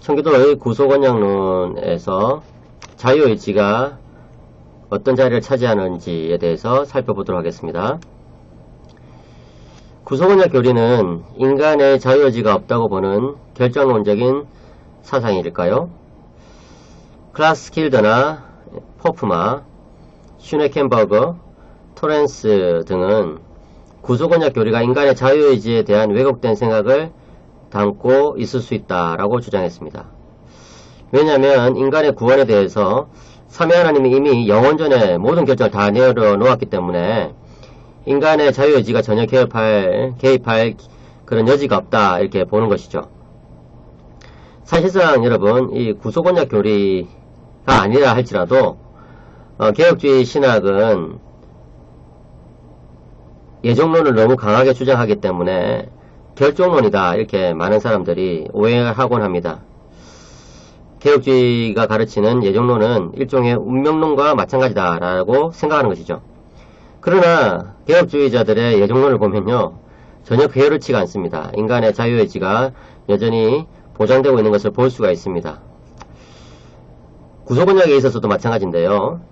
청교도의 구속원칙론에서 자유의지가 어떤 자리를 차지하는지에 대해서 살펴보도록 하겠습니다. 구속원칙 교리는 인간의 자유의지가 없다고 보는 결정론적인 사상일까요? 클라스킬더나 포프마, 슈네켄버그, 토렌스 등은 구속원칙 교리가 인간의 자유의지에 대한 왜곡된 생각을 담고 있을 수 있다라고 주장했습니다. 왜냐하면 인간의 구원에 대해서 삼위 하나님이 이미 영원전에 모든 결정을 다 내려놓았기 때문에 인간의 자유의지가 전혀 개입할 그런 여지가 없다 이렇게 보는 것이죠. 사실상 여러분 이 구속원칙 교리가 아니라 할지라도 개혁주의 신학은 예정론을 너무 강하게 주장하기 때문에 결정론이다 이렇게 많은 사람들이 오해하곤 합니다. 개혁주의가 가르치는 예정론은 일종의 운명론과 마찬가지다라고 생각하는 것이죠. 그러나 개혁주의자들의 예정론을 보면요 전혀 게으르지가 않습니다. 인간의 자유의지가 여전히 보장되고 있는 것을 볼 수가 있습니다. 구속원칙에 있어서도 마찬가지인데요.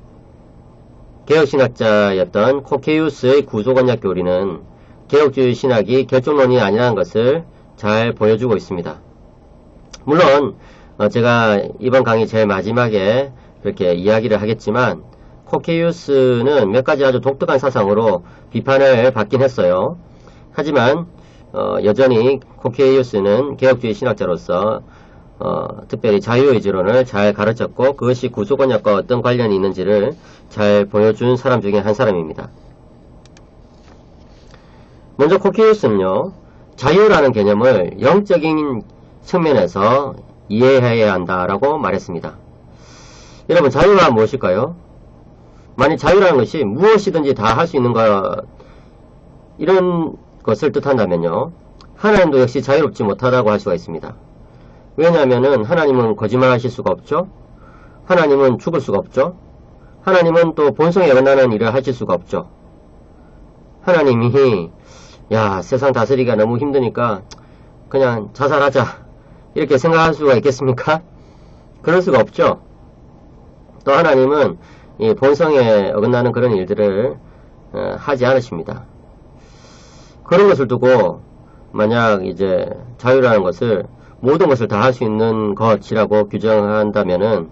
개혁신학자였던 코케이우스의 구속원칙 교리는 개혁주의 신학이 결정론이 아니라는 것을 잘 보여주고 있습니다. 물론 제가 이번 강의 제일 마지막에 그렇게 이야기를 하겠지만 코케이우스는 몇 가지 아주 독특한 사상으로 비판을 받긴 했어요. 하지만 여전히 코케이우스는 개혁주의 신학자로서 특별히 자유의지론을 잘 가르쳤고 그것이 구속원칙과 어떤 관련이 있는지를 잘 보여준 사람 중에 한 사람입니다. 먼저 코케이우스는요 자유라는 개념을 영적인 측면에서 이해해야 한다라고 말했습니다. 여러분 자유가 무엇일까요? 만약 자유라는 것이 무엇이든지 다 할 수 있는 것 이런 것을 뜻한다면요 하나님도 역시 자유롭지 못하다고 할 수가 있습니다. 왜냐하면은 하나님은 거짓말 하실 수가 없죠. 하나님은 죽을 수가 없죠. 하나님은 또 본성에 어긋나는 일을 하실 수가 없죠. 하나님이 야 세상 다스리기가 너무 힘드니까 그냥 자살하자 이렇게 생각할 수가 있겠습니까? 그럴 수가 없죠. 또 하나님은 이 본성에 어긋나는 그런 일들을 하지 않으십니다. 그런 것을 두고 만약 이제 자유라는 것을 모든 것을 다 할 수 있는 것이라고 규정한다면은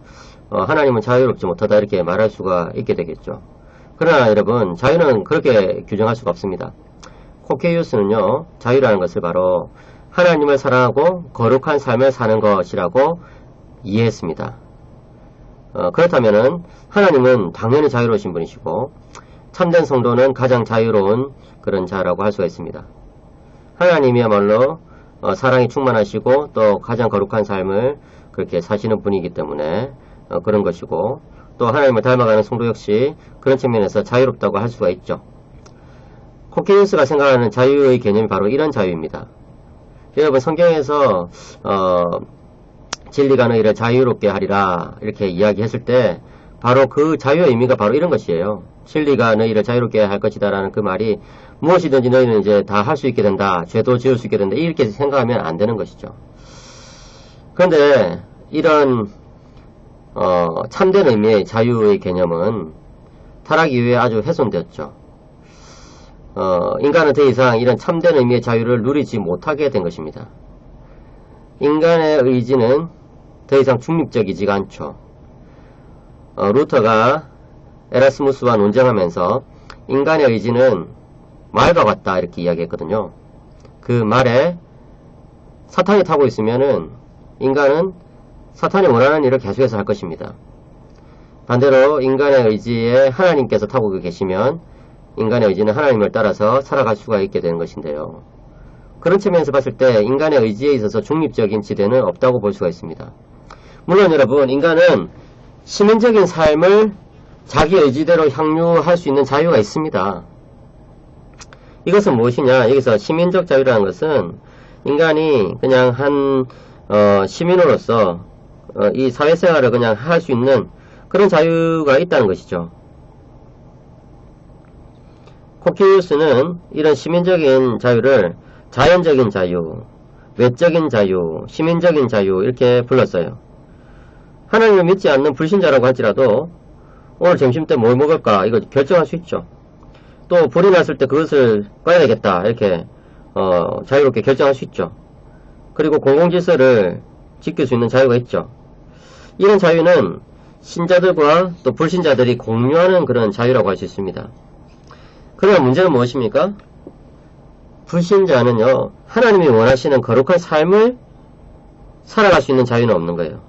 하나님은 자유롭지 못하다 이렇게 말할 수가 있게 되겠죠. 그러나 여러분 자유는 그렇게 규정할 수가 없습니다. 코케이우스는요 자유라는 것을 바로 하나님을 사랑하고 거룩한 삶을 사는 것이라고 이해했습니다. 그렇다면은 하나님은 당연히 자유로우신 분이시고 참된 성도는 가장 자유로운 그런 자라고 할 수가 있습니다. 하나님이야말로 사랑이 충만하시고 또 가장 거룩한 삶을 그렇게 사시는 분이기 때문에 그런 것이고 또 하나님을 닮아가는 성도 역시 그런 측면에서 자유롭다고 할 수가 있죠. 코케이우스가 생각하는 자유의 개념이 바로 이런 자유입니다. 여러분 성경에서 진리가 너희를 자유롭게 하리라 이렇게 이야기했을 때 바로 그 자유의 의미가 바로 이런 것이에요. 진리가 너희를 자유롭게 할 것이다 라는 그 말이 무엇이든지 너희는 이제 다 할 수 있게 된다. 죄도 지을 수 있게 된다. 이렇게 생각하면 안 되는 것이죠. 그런데 이런 참된 의미의 자유의 개념은 타락 이후에 아주 훼손되었죠. 인간은 더 이상 이런 참된 의미의 자유를 누리지 못하게 된 것입니다. 인간의 의지는 더 이상 중립적이지가 않죠. 루터가 에라스무스와 논쟁하면서 인간의 의지는 말과 같다 이렇게 이야기했거든요. 그 말에 사탄이 타고 있으면은 인간은 사탄이 원하는 일을 계속해서 할 것입니다. 반대로 인간의 의지에 하나님께서 타고 계시면 인간의 의지는 하나님을 따라서 살아갈 수가 있게 되는 것인데요. 그런 측면에서 봤을 때 인간의 의지에 있어서 중립적인 지대는 없다고 볼 수가 있습니다. 물론 여러분 인간은 시민적인 삶을 자기 의지대로 향유할 수 있는 자유가 있습니다. 이것은 무엇이냐? 여기서 시민적 자유라는 것은 인간이 그냥 한 시민으로서 이 사회생활을 그냥 할 수 있는 그런 자유가 있다는 것이죠. 코케이우스는 이런 시민적인 자유를 자연적인 자유, 외적인 자유, 시민적인 자유 이렇게 불렀어요. 하나님을 믿지 않는 불신자라고 할지라도 오늘 점심때 뭘 먹을까 이거 결정할 수 있죠. 또 불이 났을 때 그것을 꺼야 되겠다 이렇게 자유롭게 결정할 수 있죠. 그리고 공공질서를 지킬 수 있는 자유가 있죠. 이런 자유는 신자들과 또 불신자들이 공유하는 그런 자유라고 할 수 있습니다. 그러나 문제는 무엇입니까? 불신자는요, 하나님이 원하시는 거룩한 삶을 살아갈 수 있는 자유는 없는 거예요.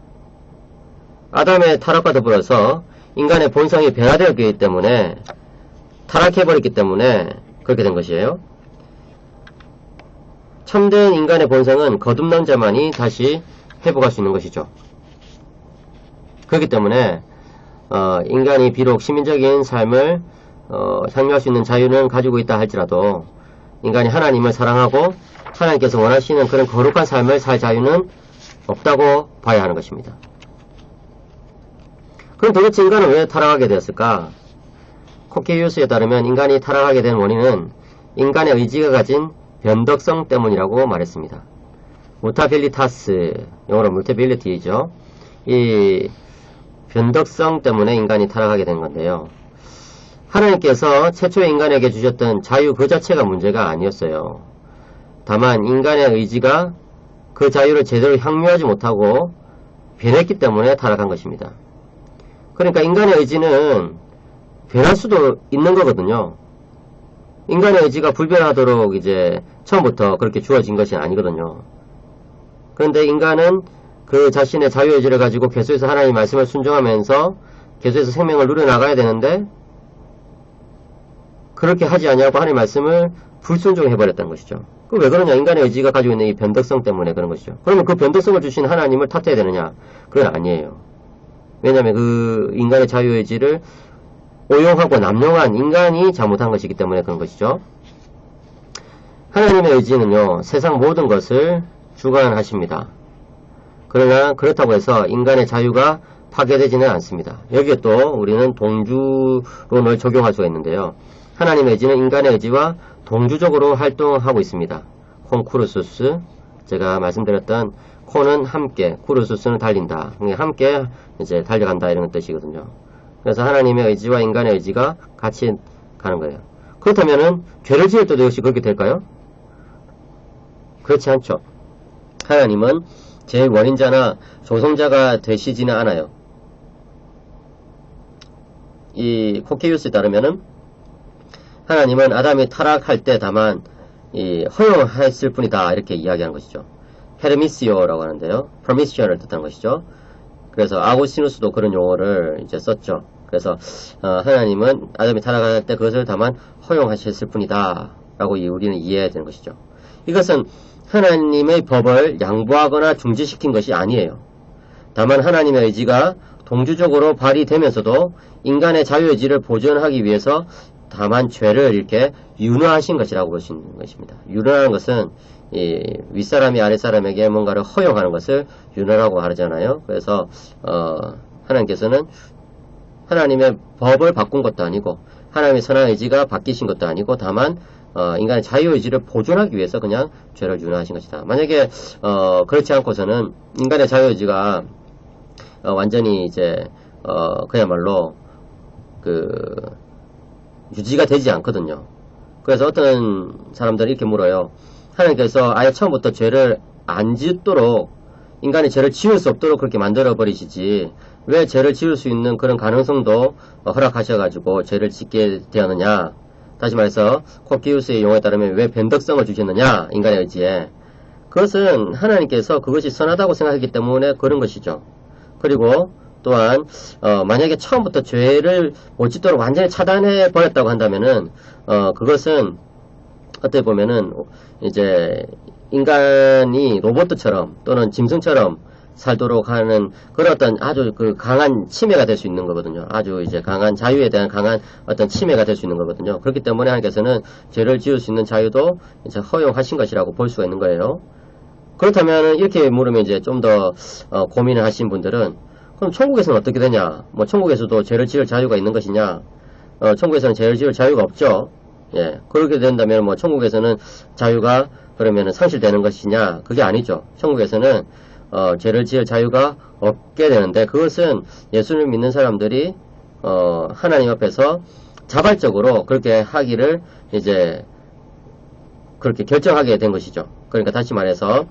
아담의 타락과 더불어서 인간의 본성이 변화되었기 때문에, 타락해버렸기 때문에 그렇게 된 것이에요. 참된 인간의 본성은 거듭난 자만이 다시 회복할 수 있는 것이죠. 그렇기 때문에 인간이 비록 시민적인 삶을 향유할 수 있는 자유는 가지고 있다 할지라도 인간이 하나님을 사랑하고 하나님께서 원하시는 그런 거룩한 삶을 살 자유는 없다고 봐야 하는 것입니다. 그럼 도대체 인간은 왜 타락하게 되었을까? 코케이우스에 따르면 인간이 타락하게 된 원인은 인간의 의지가 가진 변덕성 때문이라고 말했습니다. 무타빌리타스, 영어로 multability이죠. 이 변덕성 때문에 인간이 타락하게 된 건데요. 하나님께서 최초의 인간에게 주셨던 자유 그 자체가 문제가 아니었어요. 다만 인간의 의지가 그 자유를 제대로 향유하지 못하고 변했기 때문에 타락한 것입니다. 그러니까 인간의 의지는 변할 수도 있는 거거든요. 인간의 의지가 불변하도록 이제 처음부터 그렇게 주어진 것이 아니거든요. 그런데 인간은 그 자신의 자유의지를 가지고 계속해서 하나님의 말씀을 순종하면서 계속해서 생명을 누려나가야 되는데 그렇게 하지 않냐고 하나님의 말씀을 불순종해버렸다는 것이죠. 그 왜 그러냐? 인간의 의지가 가지고 있는 이 변덕성 때문에 그런 것이죠. 그러면 그 변덕성을 주신 하나님을 탓해야 되느냐? 그건 아니에요. 왜냐하면 그 인간의 자유의지를 오용하고 남용한 인간이 잘못한 것이기 때문에 그런 것이죠. 하나님의 의지는요, 세상 모든 것을 주관하십니다. 그러나 그렇다고 해서 인간의 자유가 파괴되지는 않습니다. 여기에 또 우리는 동주론을 적용할 수가 있는데요. 하나님의 의지는 인간의 의지와 동주적으로 활동하고 있습니다. 콘쿠르수스, 제가 말씀드렸던 콘은 함께, 쿠르수스는 달린다. 함께 이제 달려간다 이런 뜻이거든요. 그래서 하나님의 의지와 인간의 의지가 같이 가는 거예요. 그렇다면은 죄를 지을 때도 역시 그렇게 될까요? 그렇지 않죠. 하나님은 죄의 원인자나 조성자가 되시지는 않아요. 이 코케이우스에 따르면은 하나님은 아담이 타락할 때 다만 허용했을 뿐이다 이렇게 이야기하는 것이죠. 페르미시오라고 하는데요. 퍼미션을 뜻하는 것이죠. 그래서 아고스티누스도 그런 용어를 이제 썼죠. 그래서 하나님은 아담이 타락할 때 그것을 다만 허용하셨을 뿐이다 라고 우리는 이해해야 되는 것이죠. 이것은 하나님의 법을 양보하거나 중지시킨 것이 아니에요. 다만 하나님의 의지가 동주적으로 발휘되면서도 인간의 자유의지를 보존하기 위해서 다만 죄를 이렇게 윤화하신 것이라고 볼 수 있는 것입니다. 윤화하는 것은 윗사람이 아랫사람에게 뭔가를 허용하는 것을 윤화라고 하잖아요. 그래서 하나님께서는 하나님의 법을 바꾼 것도 아니고 하나님의 선한 의지가 바뀌신 것도 아니고 다만 인간의 자유의지를 보존하기 위해서 그냥 죄를 윤화하신 것이다. 만약에 그렇지 않고서는 인간의 자유의지가 완전히 이제 그야말로 유지가 되지 않거든요. 그래서 어떤 사람들이 이렇게 물어요. 하나님께서 아예 처음부터 죄를 안 짓도록 인간이 죄를 지을 수 없도록 그렇게 만들어 버리시지 왜 죄를 지을 수 있는 그런 가능성도 허락하셔가지고 죄를 짓게 되었느냐. 다시 말해서 코키우스의 용어에 따르면 왜 변덕성을 주셨느냐 인간의 의지에. 그것은 하나님께서 그것이 선하다고 생각했기 때문에 그런 것이죠. 그리고 또한 만약에 처음부터 죄를 못 짓도록 완전히 차단해 버렸다고 한다면은 그것은 어떻게 보면은 이제 인간이 로봇처럼 또는 짐승처럼 살도록 하는 그런 어떤 아주 강한 침해가 될 수 있는 거거든요. 아주 이제 강한 자유에 대한 강한 어떤 침해가 될 수 있는 거거든요. 그렇기 때문에 하나님께서는 죄를 지을 수 있는 자유도 이제 허용하신 것이라고 볼 수가 있는 거예요. 그렇다면 이렇게 물으면 이제 좀 더 고민을 하신 분들은 그럼 천국에서는 어떻게 되냐? 뭐 천국에서도 죄를 지을 자유가 있는 것이냐? 천국에서는 죄를 지을 자유가 없죠. 예, 그렇게 된다면 뭐 천국에서는 자유가 그러면 상실되는 것이냐? 그게 아니죠. 천국에서는 죄를 지을 자유가 없게 되는데, 그것은 예수를 믿는 사람들이 하나님 앞에서 자발적으로 그렇게 하기를 이제 그렇게 결정하게 된 것이죠. 그러니까 다시 말해서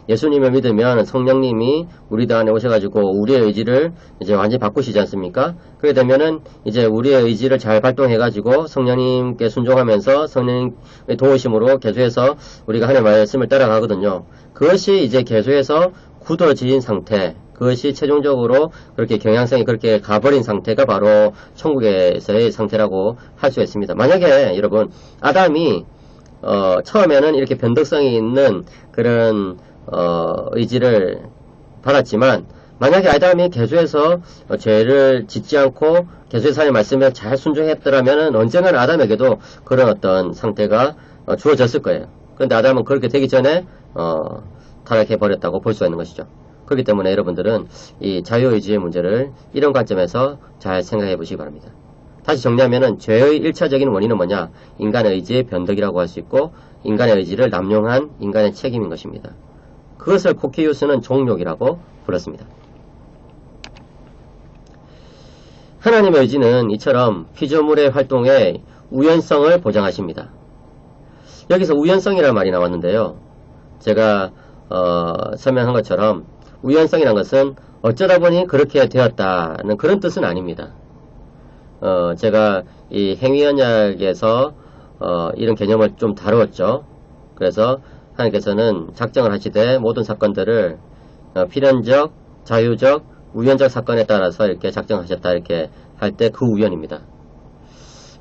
예수님을 믿으면 성령님이 우리들 안에 오셔가지고 우리의 의지를 이제 완전히 바꾸시지 않습니까? 그렇게 되면은 이제 우리의 의지를 잘 발동해가지고 성령님께 순종하면서 성령님의 도우심으로 계속해서 우리가 하나님의 말씀을 따라가거든요. 그것이 이제 계속해서 굳어진 상태, 그것이 최종적으로 그렇게 경향성이 그렇게 가버린 상태가 바로 천국에서의 상태라고 할 수 있습니다. 만약에 여러분 아담이 처음에는 이렇게 변덕성이 있는 그런 의지를 받았지만, 만약에 아담이 계속해서 죄를 짓지 않고 계속해서 하나님의 말씀에 잘 순종했더라면 언젠가는 아담에게도 그런 어떤 상태가 주어졌을 거예요. 그런데 아담은 그렇게 되기 전에 타락해버렸다고 볼 수가 있는 것이죠. 그렇기 때문에 여러분들은 이 자유의지의 문제를 이런 관점에서 잘 생각해 보시기 바랍니다. 다시 정리하면은 죄의 1차적인 원인은 뭐냐? 인간의 의지의 변덕이라고 할 수 있고, 인간의 의지를 남용한 인간의 책임인 것입니다. 그것을 코키우스는 종욕이라고 불렀습니다. 하나님의 의지는 이처럼 피조물의 활동의 우연성을 보장하십니다. 여기서 우연성이라는 말이 나왔는데요. 제가 설명한 것처럼 우연성이라는 것은 어쩌다 보니 그렇게 되었다는 그런 뜻은 아닙니다. 제가 이 행위언약에서 이런 개념을 좀 다루었죠. 그래서 하나님께서는 작정을 하시되 모든 사건들을 필연적, 자유적, 우연적 사건에 따라서 이렇게 작정하셨다 이렇게 할 때 그 우연입니다.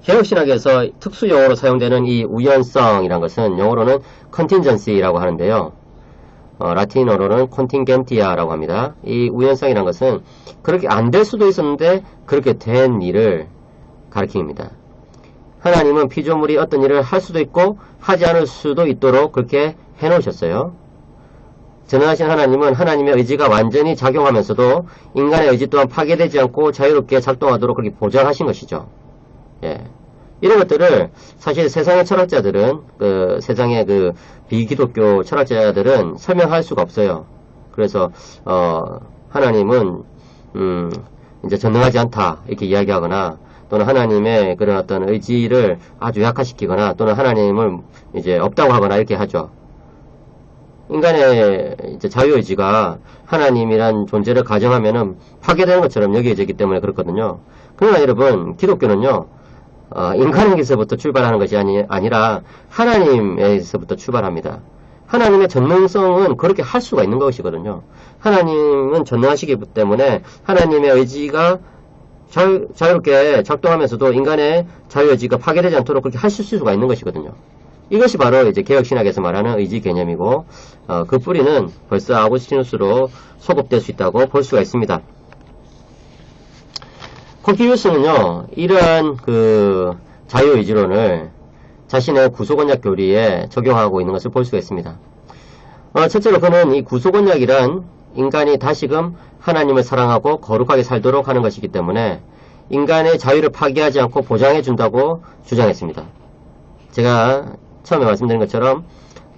개혁신학에서 특수용어로 사용되는 이 우연성이란 것은 영어로는 contingency라고 하는데요. 라틴어로는 contingentia라고 합니다. 이 우연성이란 것은 그렇게 안 될 수도 있었는데 그렇게 된 일을 가리킵니다. 하나님은 피조물이 어떤 일을 할 수도 있고 하지 않을 수도 있도록 그렇게 해놓으셨어요. 전능하신 하나님은 하나님의 의지가 완전히 작용하면서도 인간의 의지 또한 파괴되지 않고 자유롭게 작동하도록 그렇게 보장하신 것이죠. 예. 이런 것들을 사실 세상의 철학자들은, 세상의 비기독교 철학자들은 설명할 수가 없어요. 그래서, 하나님은, 이제 전능하지 않다, 이렇게 이야기하거나, 또는 하나님의 그런 어떤 의지를 아주 약화시키거나, 또는 하나님을 이제 없다고 하거나 이렇게 하죠. 인간의 이제 자유의지가 하나님이란 존재를 가정하면은 파괴되는 것처럼 여겨지기 때문에 그렇거든요. 그러나 여러분, 기독교는요, 인간에게서부터 출발하는 것이 아니라 하나님에서부터 출발합니다. 하나님의 전능성은 그렇게 할 수가 있는 것이거든요. 하나님은 전능하시기 때문에 하나님의 의지가 자유롭게 작동하면서도 인간의 자유의지가 파괴되지 않도록 그렇게 하실 수가 있는 것이거든요. 이것이 바로 이제 개혁신학에서 말하는 의지 개념이고, 그 뿌리는 벌써 아구스티누스로 소급될 수 있다고 볼 수가 있습니다. 코키우스는요, 이러한 자유의지론을 자신의 구속언약 교리에 적용하고 있는 것을 볼 수가 있습니다. 첫째로 그는 이 구속언약이란 인간이 다시금 하나님을 사랑하고 거룩하게 살도록 하는 것이기 때문에 인간의 자유를 파괴하지 않고 보장해 준다고 주장했습니다. 제가 처음에 말씀드린 것처럼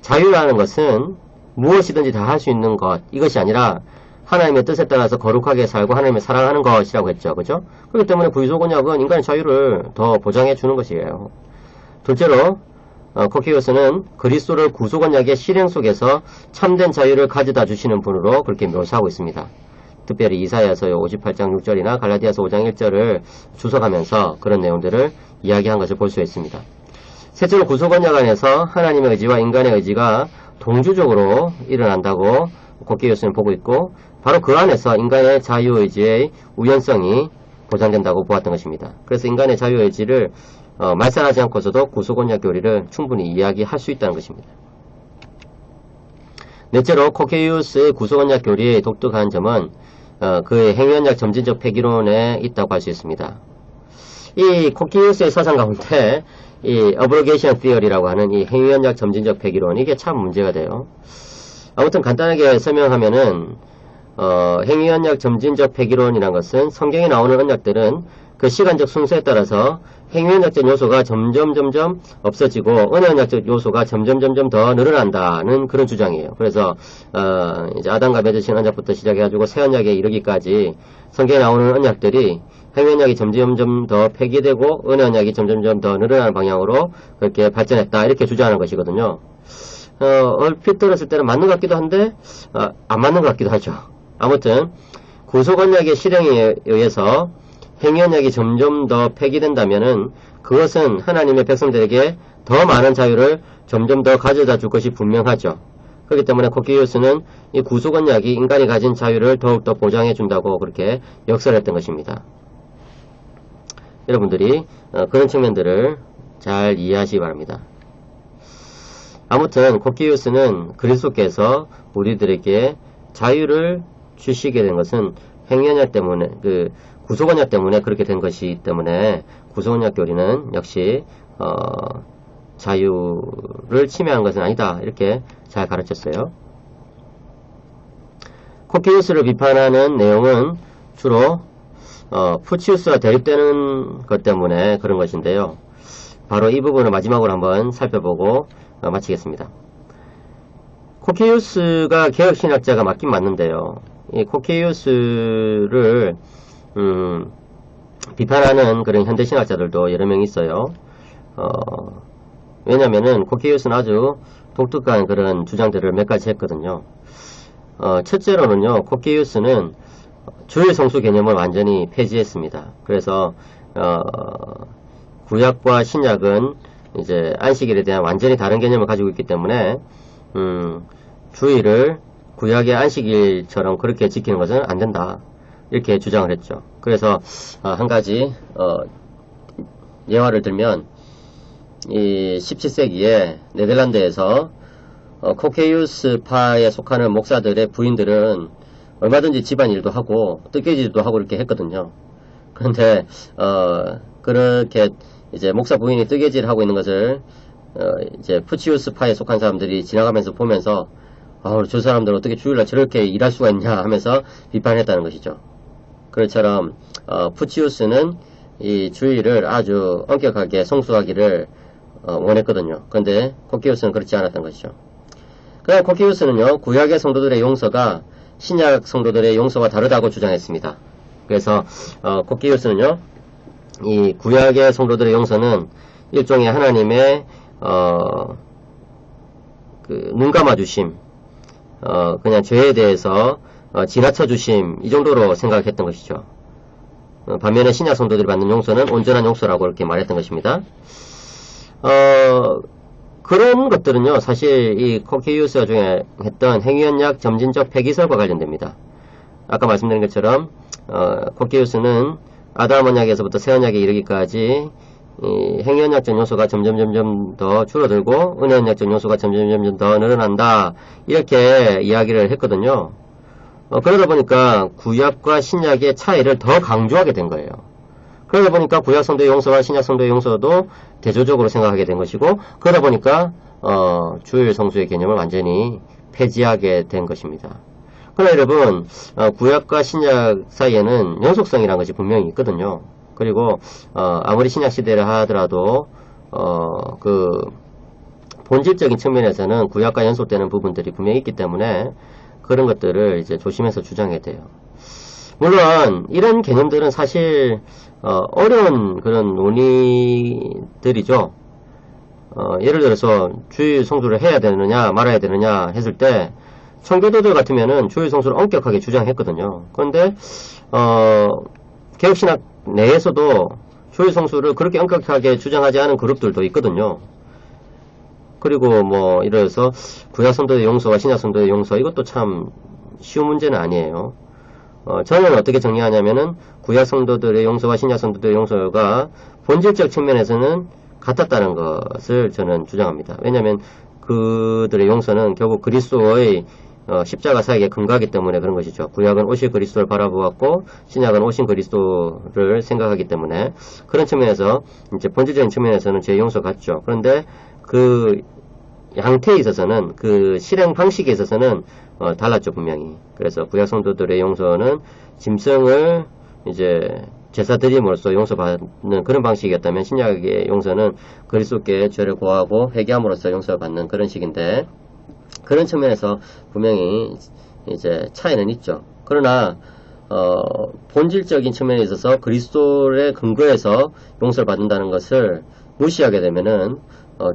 자유라는 것은 무엇이든지 다 할 수 있는 것, 이것이 아니라 하나님의 뜻에 따라서 거룩하게 살고 하나님을 사랑하는 것이라고 했죠. 그죠? 그렇기 때문에 구속언약은 인간의 자유를 더 보장해 주는 것이에요. 둘째로 코키우스는 그리스도를 구속언약의 실행 속에서 참된 자유를 가져다 주시는 분으로 그렇게 묘사하고 있습니다. 특별히 이사야서 58장 6절이나 갈라디아서 5장 1절을 주석하면서 그런 내용들을 이야기한 것을 볼 수 있습니다. 셋째로 구속언약 안에서 하나님의 의지와 인간의 의지가 동주적으로 일어난다고 코키우스는 보고 있고, 바로 그 안에서 인간의 자유의지의 우연성이 보장된다고 보았던 것입니다. 그래서 인간의 자유의지를 말살하지 않고서도 구속언약 교리를 충분히 이야기할 수 있다는 것입니다. 넷째로 코키우스의 구속언약 교리의 독특한 점은 그의 행위언약 점진적 폐기론에 있다고 할 수 있습니다. 이 코키우스의 사상 가운데 이 어브로게이션 티어리라고 하는 이 행위언약 점진적 폐기론, 이게 참 문제가 돼요. 아무튼 간단하게 설명하면은 행위언약 점진적 폐기론이라는 것은 성경에 나오는 언약들은 그 시간적 순서에 따라서 행위언약적 요소가 점점 없어지고 은혜언약적 요소가 점점 더 늘어난다는 그런 주장이에요. 그래서 이제 아담과 맺으신 언약부터 시작해가지고 새 언약에 이르기까지 성경에 나오는 언약들이 행위언약이 점점 더 폐기되고 은혜언약이 점점 더 늘어나는 방향으로 그렇게 발전했다 이렇게 주장하는 것이거든요. 얼핏 들었을 때는 맞는 것 같기도 한데 안 맞는 것 같기도 하죠. 아무튼 구속언약의 실행에 의해서 행위언약이 점점 더 폐기된다면은 그것은 하나님의 백성들에게 더 많은 자유를 점점 더 가져다 줄 것이 분명하죠. 그렇기 때문에 코키우스는 이 구속언약이 인간이 가진 자유를 더욱더 보장해 준다고 그렇게 역설했던 것입니다. 여러분들이 그런 측면들을 잘 이해하시기 바랍니다. 아무튼 코키우스는 그리스도께서 우리들에게 자유를 주시게 된 것은 행위언약 때문에 구속언약 때문에 그렇게 된 것이기 때문에 구속언약 교리는 역시 자유를 침해한 것은 아니다 이렇게 잘 가르쳤어요. 코키우스를 비판하는 내용은 주로 푸치우스와 대립되는 것 때문에 그런 것인데요. 바로 이 부분을 마지막으로 한번 살펴보고 마치겠습니다. 코키우스가 개혁신학자가 맞긴 맞는데요. 이 코키우스를 비판하는 그런 현대신학자들도 여러 명 있어요. 왜냐면은 코키우스는 아주 독특한 그런 주장들을 몇 가지 했거든요. 첫째로는요, 코키우스는 주일 성수 개념을 완전히 폐지했습니다. 그래서 구약과 신약은 이제 안식일에 대한 완전히 다른 개념을 가지고 있기 때문에 주일을 구약의 안식일처럼 그렇게 지키는 것은 안 된다. 이렇게 주장을 했죠. 그래서 한 가지 예화를 들면 이 17세기에 네덜란드에서 코케이우스파에 속하는 목사들의 부인들은 얼마든지 집안일도 하고 뜨개질도 하고 이렇게 했거든요. 그런데 그렇게 이제 목사 부인이 뜨개질을 하고 있는 것을 이제 푸치우스파에 속한 사람들이 지나가면서 보면서 저 사람들 어떻게 주일날 저렇게 일할 수가 있냐 하면서 비판했다는 것이죠. 그것처럼 푸치우스는 이 주일을 아주 엄격하게 성수하기를 원했거든요. 그런데 코키우스는 그렇지 않았던 것이죠. 그다음 코키우스는요, 구약의 성도들의 용서가 신약 성도들의 용서와 다르다고 주장했습니다. 그래서 코키우스는요, 이 구약의 성도들의 용서는 일종의 하나님의 눈 감아주심, 그냥 죄에 대해서 지나쳐 주심 이 정도로 생각했던 것이죠. 반면에 신약 성도들이 받는 용서는 온전한 용서라고 이렇게 말했던 것입니다. 그런 것들은요, 사실 이 코키우스가 주장했던 행위언약 점진적 폐기설과 관련됩니다. 아까 말씀드린 것처럼 코키우스는 아담 언약에서부터 새 언약에 이르기까지 이 행위언약적 요소가 점점 더 줄어들고 은혜언약적 요소가 점점 더 늘어난다 이렇게 이야기를 했거든요. 그러다 보니까 구약과 신약의 차이를 더 강조하게 된 거예요. 그러다 보니까 구약 성도의 용서와 신약 성도의 용서도 대조적으로 생각하게 된 것이고, 그러다 보니까 주일 성수의 개념을 완전히 폐지하게 된 것입니다. 그러나 여러분, 구약과 신약 사이에는 연속성이라는 것이 분명히 있거든요. 그리고 아무리 신약 시대를 하더라도 그 본질적인 측면에서는 구약과 연속되는 부분들이 분명히 있기 때문에 그런 것들을 이제 조심해서 주장해야 돼요. 물론 이런 개념들은 사실 어려운 그런 논의들이죠. 예를 들어서 주일 성수를 해야 되느냐 말아야 되느냐 했을 때 청교도들 같으면은 주일 성수를 엄격하게 주장했거든요. 그런데 개혁신학 내에서도 주일 성수를 그렇게 엄격하게 주장하지 않은 그룹들도 있거든요. 그리고 뭐 이래서 구약 성도의 용서와 신약 성도의 용서, 이것도 참 쉬운 문제는 아니에요. 저는 어떻게 정리하냐면은 구약 성도들의 용서와 신약 성도들의 용서가 본질적 측면에서는 같았다는 것을 저는 주장합니다. 왜냐하면 그들의 용서는 결국 그리스도의 십자가 사역에 근거하기 때문에 그런 것이죠. 구약은 오실 그리스도를 바라보았고 신약은 오신 그리스도를 생각하기 때문에 그런 측면에서 이제 본질적인 측면에서는 제 용서 같죠. 그런데 그 양태에 있어서는 그 실행 방식에 있어서는 달랐죠, 분명히. 그래서 구약 성도들의 용서는 짐승을 이제 제사 드림으로써 용서받는 그런 방식이었다면 신약의 용서는 그리스도께 죄를 고하고 회개함으로써 용서를 받는 그런 식인데 그런 측면에서 분명히 이제 차이는 있죠. 그러나 본질적인 측면에 있어서 그리스도의 근거에서 용서를 받는다는 것을 무시하게 되면은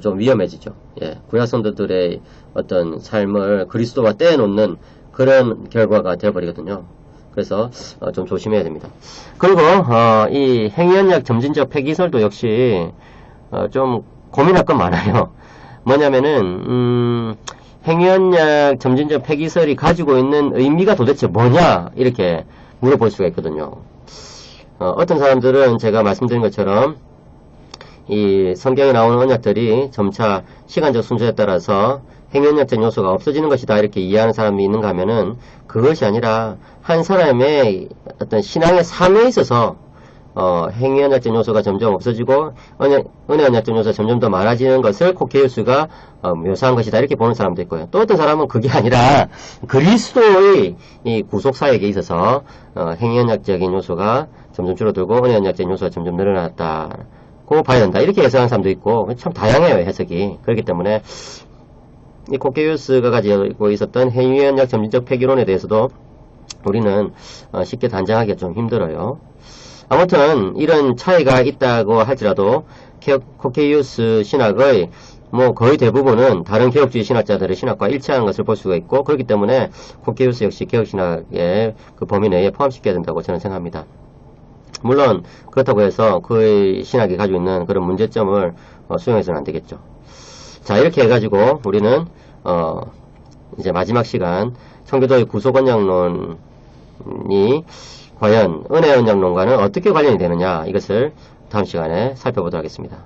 좀 위험해지죠. 예, 구약 성도들의 어떤 삶을 그리스도와 떼어놓는 그런 결과가 되어버리거든요. 그래서 좀 조심해야 됩니다. 그리고 이 행위언약 점진적 폐기설도 역시 좀 고민할 건 많아요. 뭐냐면은 행위언약 점진적 폐기설이 가지고 있는 의미가 도대체 뭐냐 이렇게 물어볼 수가 있거든요. 어떤 사람들은 제가 말씀드린 것처럼 이 성경에 나오는 언약들이 점차 시간적 순서에 따라서 행위언약적 요소가 없어지는 것이다 이렇게 이해하는 사람이 있는가 하면은 그것이 아니라 한 사람의 어떤 신앙의 삶에 있어서 행위언약적 요소가 점점 없어지고 은혜 언약적 요소가 점점 더 많아지는 것을 코케이우스가 묘사한 것이다 이렇게 보는 사람도 있고요. 또 어떤 사람은 그게 아니라 그리스도의 이 구속사역에 있어서 행위언약적인 요소가 점점 줄어들고 은혜 언약적인 요소가 점점 늘어났다고 봐야 된다 이렇게 해석하는 사람도 있고 참 다양해요 해석이. 그렇기 때문에 이 코케이우스가 가지고 있었던 행위언약 점진적 폐기론에 대해서도 우리는 쉽게 단정하기가 좀 힘들어요. 아무튼 이런 차이가 있다고 할지라도 코케이우스 신학의 뭐 거의 대부분은 다른 개혁주의 신학자들의 신학과 일치하는 것을 볼 수가 있고 그렇기 때문에 코케이우스 역시 개혁신학의 그 범위 내에 포함시켜야 된다고 저는 생각합니다. 물론 그렇다고 해서 그의 신학이 가지고 있는 그런 문제점을 수용해서는 안 되겠죠. 자 이렇게 해가지고 우리는 이제 마지막 시간 청교도의 구속언약론이 과연 은혜 언약론과는 어떻게 관련이 되느냐 이것을 다음 시간에 살펴보도록 하겠습니다.